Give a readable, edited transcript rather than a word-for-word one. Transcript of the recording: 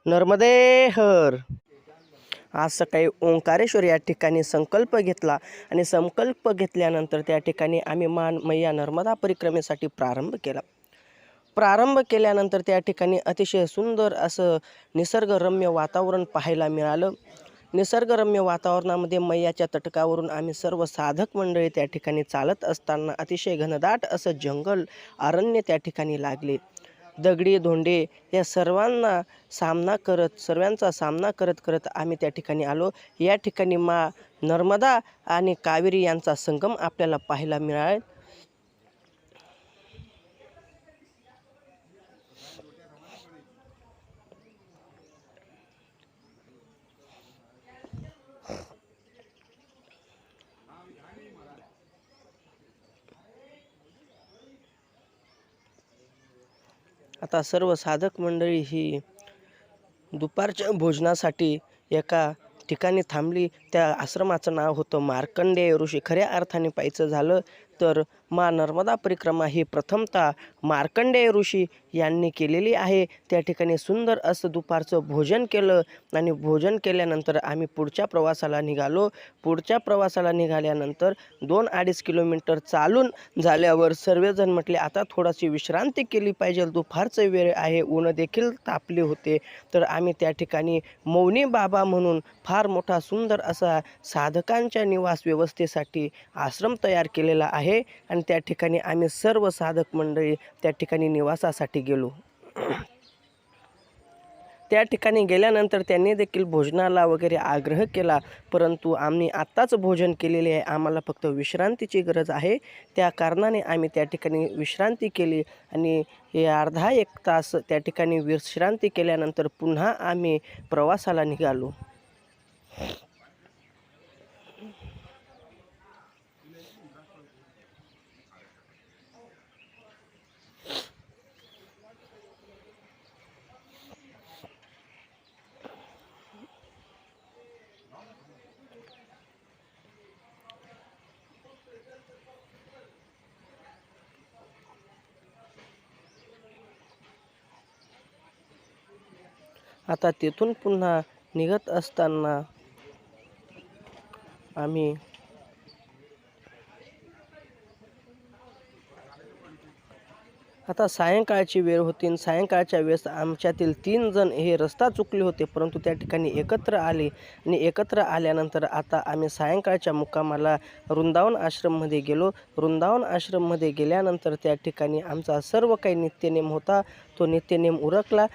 नर्मदे हर. आज सकाळी ओंकारेश्वर या ठिकाणी संकल्प घेतला आणि संकल्प घेतल्यानंतर त्या ठिकाणी आम्ही मैया नर्मदा परिक्रमेसाठी प्रारंभ केल्यानंतर त्या ठिकाणी अतिशय सुंदर असं निसर्गरम्य वातावरण पाहायला मिळालं. निसर्गरम्य वातावरणामध्ये मैयाच्या तटकावरून आम्ही सर्व साधक मंडळी त्या ठिकाणी चालत असताना अतिशय घनदाट असं जंगल अरण्य त्या ठिकाणी लागले. दगडी धोंडे या सर्वांचा सामना करत करत आम्ही त्या ठिकाणी आलो. या ठिकाणी नर्मदा आणि कावेरी यांचा संगम आपल्याला पाहायला मिळाला. आता सर्व साधक मंडळी ही दुपारच्या भोजनासाठी एका ठिकाणी थांबली. त्या आश्रमाचं नाव होतं मार्कंडेय ऋषी. खऱ्या अर्थाने पाहायचं झालं तर नर्मदा परिक्रमा ही प्रथमतः मार्कंडेय ऋषी यांनी केलेली आहे. त्या ठिकाणी सुंदर असं दुपारचं भोजन केलं आणि भोजन केल्यानंतर आम्ही पुढच्या प्रवासाला निघालो. पुढच्या प्रवासाला निघाल्यानंतर 2-2.5 किलोमीटर चालून झाल्यावर सर्वजण म्हटले आता थोडीशी विश्रांती केली पाहिजे, दुपारचं वेळ आहे, ऊन देखील तापले होते. तर आम्ही त्या ठिकाणी मौनी बाबा म्हणून फार मोठा सुंदर असा साधकांच्या निवास व्यवस्थेसाठी आश्रम तयार केलेला आहे आणि त्या ठिकाणी आम्ही सर्व साधक मंडळी त्या ठिकाणी निवासासाठी गेलो. त्या ठिकाणी गेल्यानंतर त्यांनी देखील भोजनाला वगैरे आग्रह केला, परंतु आम्ही आत्ताच भोजन केलेले आहे, आम्हाला फक्त विश्रांतीची गरज आहे. त्या कारणाने आम्ही त्या ठिकाणी विश्रांती केली आणि अर्धा 1 तास त्या ठिकाणी विश्रांती केल्यानंतर पुन्हा आम्ही प्रवासाला निघालो. आता तेथून पुन्हा निघत असताना आम्ही आता सायंकाळची वेळ होती आणि सायंकाळच्या वेळेस आमच्यातील 3 जण हे रस्ता चुकले होते, परंतु त्या ठिकाणी एकत्र आले आणि एकत्र आल्यानंतर आता आम्ही सायंकाळच्या मुक्कामाला वृंदावन आश्रममध्ये गेलो. वृंदावन आश्रममध्ये गेल्यानंतर त्या ठिकाणी आमचा सर्व काही नित्यनेम होता, तो नित्यनेम उरकला.